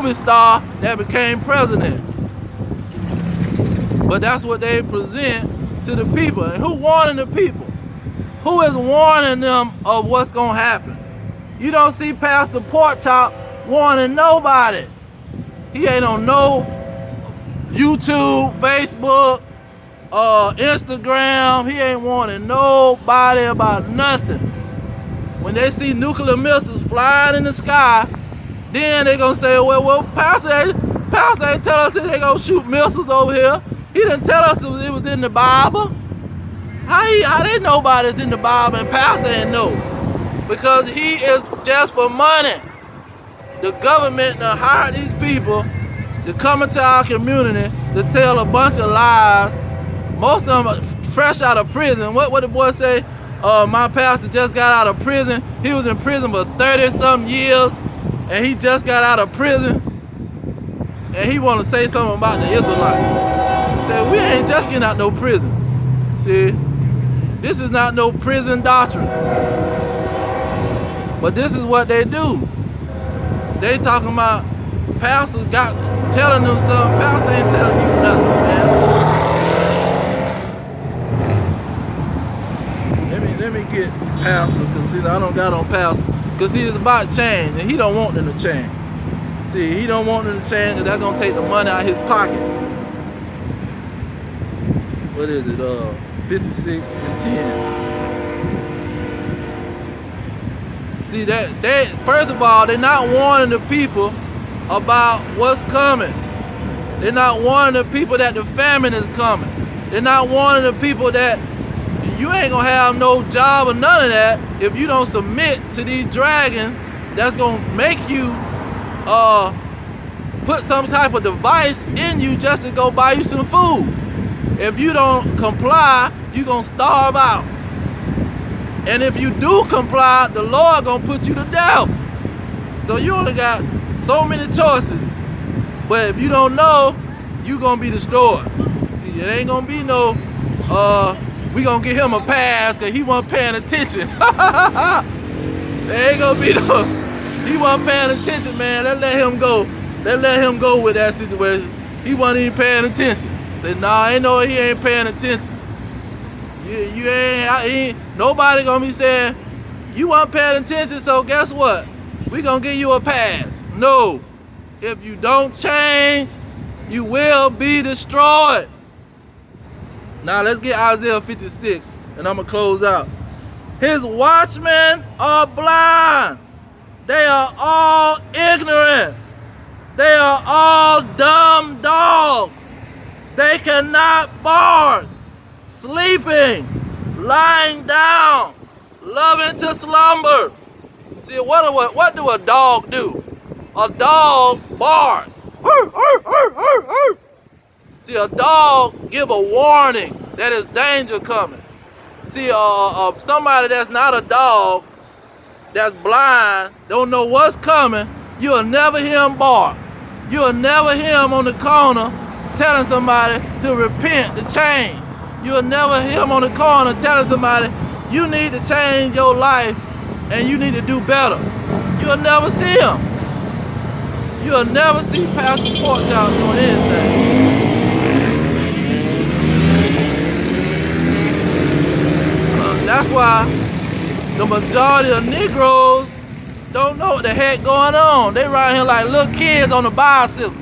movie star that became president. But that's what they present to the people. And who warning the people? Who is warning them of what's gonna happen? You don't see Pastor Porkchop warning nobody. He ain't on no YouTube, Facebook, Instagram. He ain't warning nobody about nothing. When they see nuclear missiles flying in the sky, then they gonna say, well, Pastor ain't tell us that they gonna shoot missiles over here. He didn't tell us it was in the Bible. How they know about it's in the Bible and Pastor ain't know? Because he is just for money. The government done hired these people to come into our community to tell a bunch of lies. Most of them are fresh out of prison. What the boy say? My pastor just got out of prison. He was in prison for 30-something years, and he just got out of prison, and he want to say something about the Israelites. Say, we ain't just getting out no prison. See, this is not no prison doctrine. But this is what they do. They talking about pastors telling them something. Pastor ain't telling you nothing, man. Let me get pastor, because see, I don't got on pastor. Because see, it's about change, and he don't want them to change. See, he don't want them to change, because that's going to take the money out of his pocket. What is it? 56 and 10. See, first of all, they're not warning the people about what's coming. They're not warning the people that the famine is coming. They're not warning the people that you ain't gonna have no job or none of that if you don't submit to these dragons that's gonna make you put some type of device in you just to go buy you some food. If you don't comply, you gonna starve out. And if you do comply, the Lord gonna put you to death. So you only got so many choices. But if you don't know, you gonna be destroyed. See, it ain't gonna be no we gonna give him a pass because he wasn't paying attention. There ain't gonna be no, he wasn't paying attention, man. Let's let him go. Let's let him go with that situation. He wasn't even paying attention. Say, nah, ain't no, he ain't paying attention. You ain't, nobody gonna be saying, you weren't paying attention, so guess what? We gonna give you a pass. No. If you don't change, you will be destroyed. Now let's get Isaiah 56, and I'm gonna close out. His watchmen are blind. They are all ignorant. They are all dumb dogs. They cannot bark. Sleeping, lying down, loving to slumber. See, what do a dog do? A dog barks. See, a dog give a warning that is danger coming. See, somebody that's not a dog, that's blind, don't know what's coming, you'll never hear him bark. You'll never hear him on the corner telling somebody to repent, to change. You'll never hear him on the corner telling somebody, you need to change your life and you need to do better. You'll never see him. You'll never see Pastor Porkchop doing anything. That's why the majority of Negroes don't know what the heck going on. They ride here like little kids on a bicycle.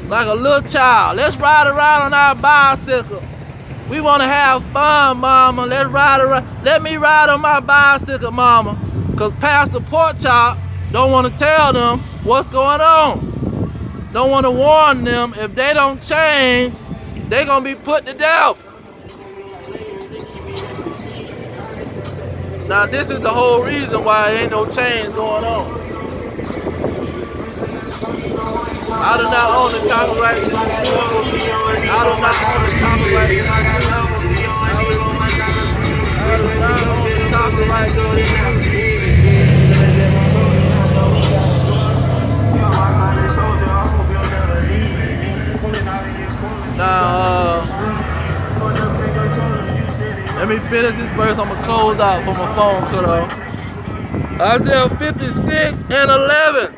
Like a little child. Let's ride around on our bicycle. We want to have fun, mama. Let's ride around. Let me ride on my bicycle, mama. Because Pastor Porkchop don't want to tell them what's going on. Don't want to warn them. If they don't change, they're going to be put to death. Now this is the whole reason why there ain't no change going on. I do not own the copyright. I do not own the copyright. I do not own the copyright. Now, let me finish this verse. I'm going to close out for my phone cut off. Isaiah 56 and 11.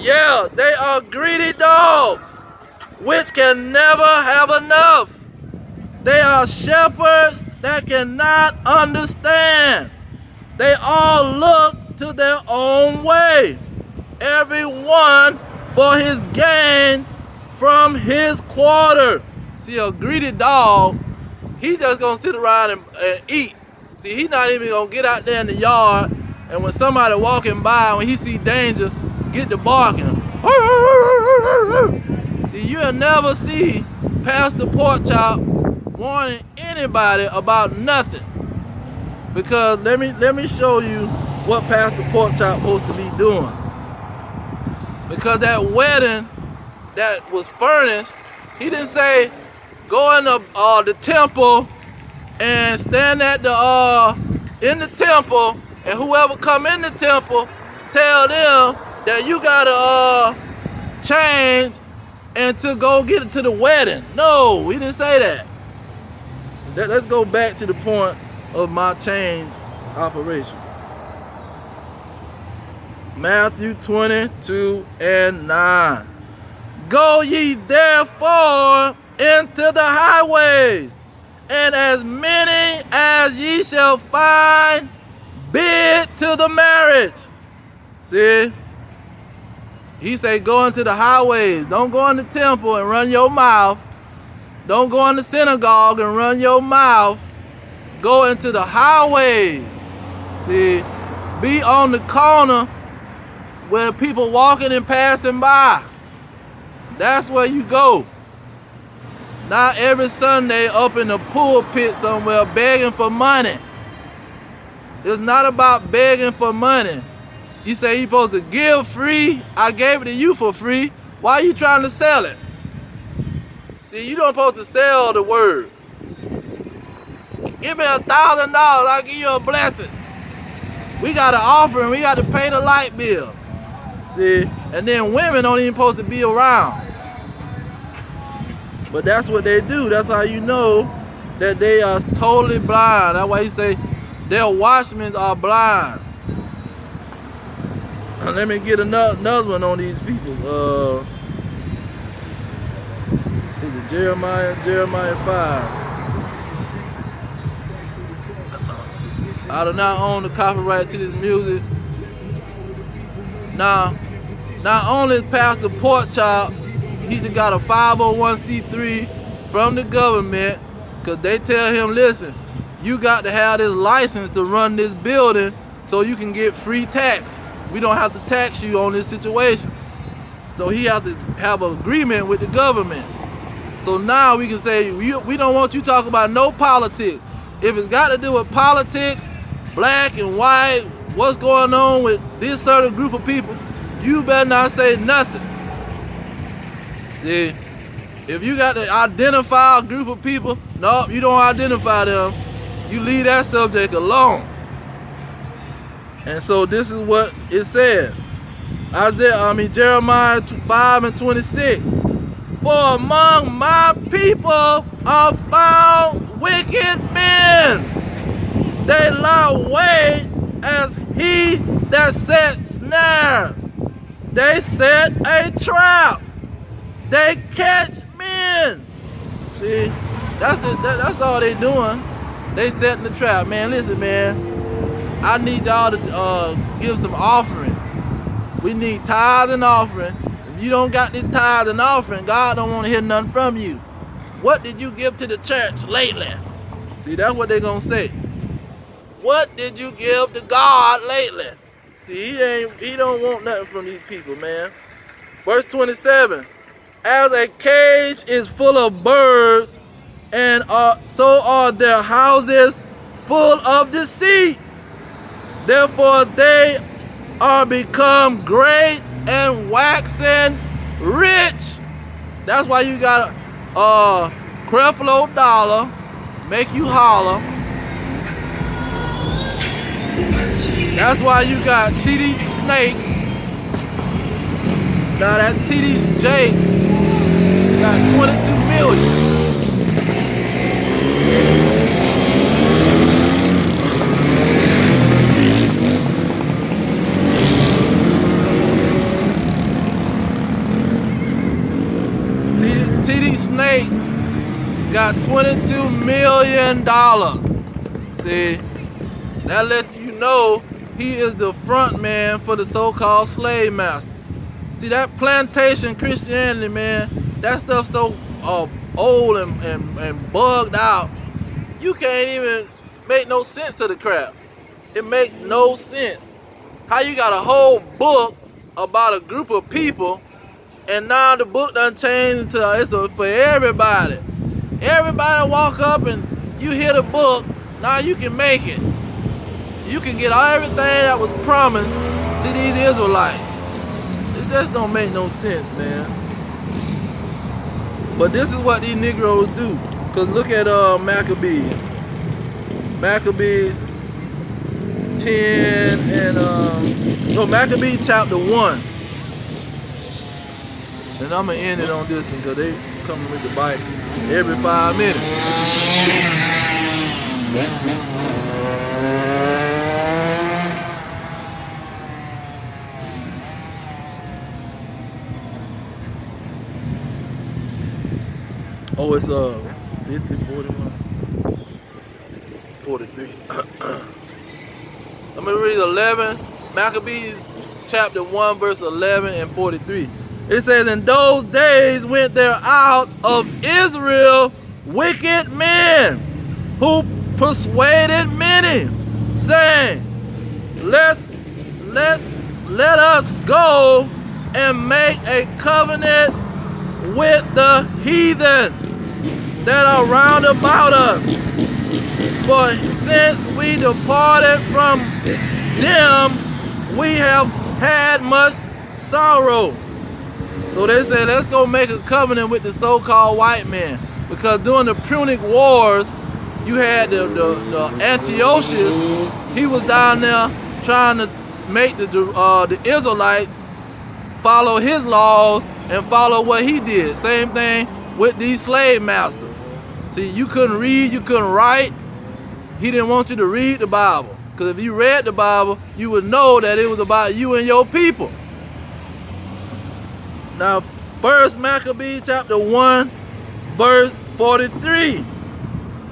Yeah, they are greedy dogs, which can never have enough. They are shepherds that cannot understand. They all look to their own way, everyone for his gain from his quarter. See, a greedy dog, he just gonna sit around and eat. See, he not even gonna get out there in the yard, and when somebody walking by, when he see danger, get to barking. See, you'll never see Pastor Porkchop warning anybody about nothing. Because let me show you what Pastor Porkchop supposed to be doing. Because that wedding that was furnished, he didn't say go in the temple and stand at the in the temple, and whoever come in the temple, tell them that you gotta change and to go get it to the wedding. No, he didn't say that. Let's go back to the point of my change operation. Matthew 22:9. Go ye therefore into the highways, and as many as ye shall find, bid to the marriage. See? He say go into the highways. Don't go in the temple and run your mouth. Don't go in the synagogue and run your mouth. Go into the highways. See? Be on the corner where people walking and passing by. That's where you go. Not every Sunday up in the pulpit somewhere begging for money. It's not about begging for money. You say you're supposed to give free. I gave it to you for free. Why are you trying to sell it? See, you don't supposed to sell the word. Give me $1,000, I'll give you a blessing. We got an offering, we got to pay the light bill. See, and then women don't even supposed to be around. But that's what they do. That's how you know that they are totally blind. That's why you say their watchmen are blind. Let me get another one on these people. Is it Jeremiah 5. I do not own the copyright to this music. Now, not only is Pastor Porkchop, he just got a 501c3 from the government, because they tell him, listen, you got to have this license to run this building so you can get free tax. We don't have to tax you on this situation. So he has to have an agreement with the government. So now we can say, we don't want you talking about no politics. If it's got to do with politics, black and white, what's going on with this certain group of people, you better not say nothing. See, if you got to identify a group of people, no, you don't identify them. You leave that subject alone. And so this is what it said. Jeremiah 5:26. For among my people are found wicked men. They lie wait as he that set snare. They set a trap. They catch men. See, that's all they doing. They setting the trap. Man, listen, man. I need y'all to give some offering. We need tithes and offering. If you don't got this tithes and offering, God don't want to hear nothing from you. What did you give to the church lately? See, that's what they're gonna say. What did you give to God lately? See, he don't want nothing from these people, man. Verse 27. As a cage is full of birds, and so are their houses full of deceit. Therefore they are become great and waxing rich. That's why you got a Creflo Dollar, make you holler. That's why you got TD Snakes. Now that TD Jake got 22 million. T.D. Snakes got $22 million. See, that lets you know he is the front man for the so-called slave master. See, that plantation Christianity, man, that stuff so old and bugged out, you can't even make no sense of the crap. It makes no sense. How you got a whole book about a group of people, and now the book done changed to it's for everybody. Everybody walk up and you hear the book, now you can make it. You can get everything that was promised to these Israelites. It just don't make no sense, man. But this is what these Negroes do. Cause look at Maccabees. Maccabees 10 and Maccabees chapter 1. And I'm gonna end it on this one because they coming with the bike every 5 minutes. Oh, it's 50, 41, 43. I'm gonna read 11, Maccabees chapter 1, verse 11 and 43. It says, in those days went there out of Israel wicked men who persuaded many, saying, let us go and make a covenant with the heathen that are round about us. For since we departed from them, we have had much sorrow. So they said, let's go make a covenant with the so-called white man. Because during the Punic Wars, you had the Antiochus. He was down there trying to make the Israelites follow his laws and follow what he did. Same thing with these slave masters. See, you couldn't read, you couldn't write. He didn't want you to read the Bible. Because if you read the Bible, you would know that it was about you and your people. Now, first Maccabees chapter 1, verse 43.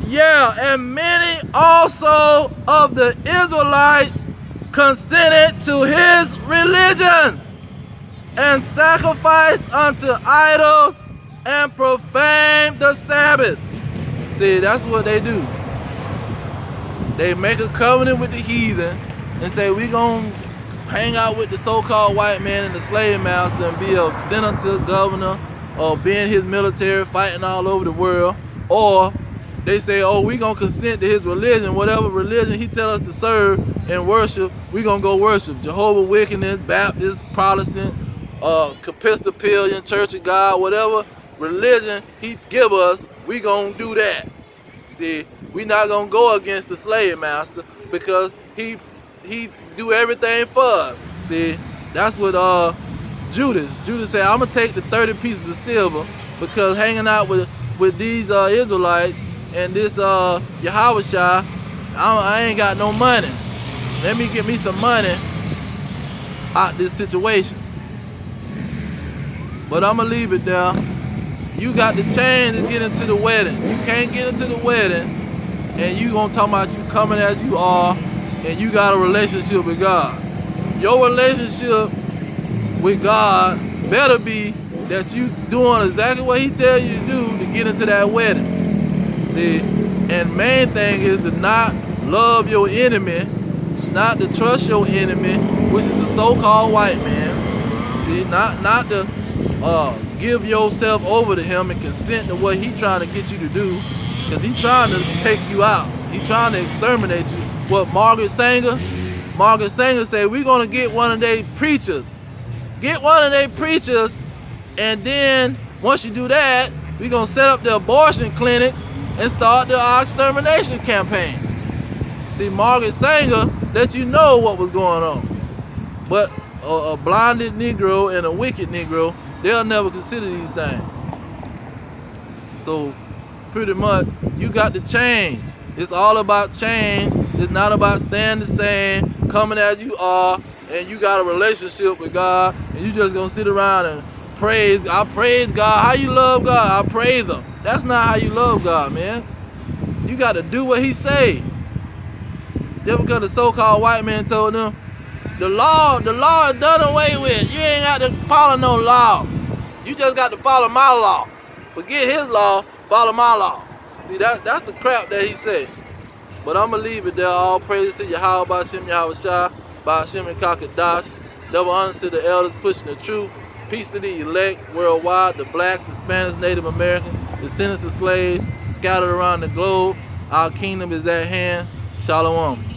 Yeah, and many also of the Israelites consented to his religion and sacrificed unto idols and profaned the Sabbath. See, that's what they do. They make a covenant with the heathen and say, we gonna hang out with the so-called white man and the slave master and be a senator, governor, or be in his military fighting all over the world. Or they say, oh, we gonna consent to his religion, whatever religion he tell us to serve and worship, we gonna go worship. Jehovah's Witness, Baptist, Protestant, Episcopalian, Church of God, whatever religion he give us, we gonna do that. See, we not gonna go against the slave master because he do everything for us. See, that's what Judas said, I'm gonna take the 30 pieces of silver because hanging out with these Israelites and this Yahushua, I ain't got no money. Let me get me some money out this situation. But I'm gonna leave it there. You got the change to get into the wedding. You can't get into the wedding and you gonna talk about you coming as you are and you got a relationship with God. Your relationship with God better be that you doing exactly what he tell you to do to get into that wedding. See, and main thing is to not love your enemy, not to trust your enemy, which is the so-called white man. See, not to give yourself over to him and consent to what he trying to get you to do, because he trying to take you out. He trying to exterminate you. What Margaret Sanger said, we're gonna get one of their preachers. Get one of their preachers, and then once you do that, we're gonna set up the abortion clinics and start the extermination campaign. See, Margaret Sanger let you know what was going on. But a blinded Negro and a wicked Negro, they'll never consider these things. So pretty much, you got to change. It's all about change. It's not about staying the same, coming as you are, and you got a relationship with God, and you just gonna sit around and praise God. How you love God? I praise him. That's not how you love God, man. You got to do what he say. Just because the so-called white man told them, the law is done away with. You ain't got to follow no law. You just got to follow my law. Forget his law, follow my law. See, that's the crap that he said. But I'm going to leave it there. All praises to Yahweh, Ba'ashem Yahweh Shai, Ba'ashem and Kakadash. Double honor to the elders pushing the truth. Peace to the elect worldwide, the blacks, Hispanics, Native Americans, descendants of slaves scattered around the globe. Our kingdom is at hand. Shalom.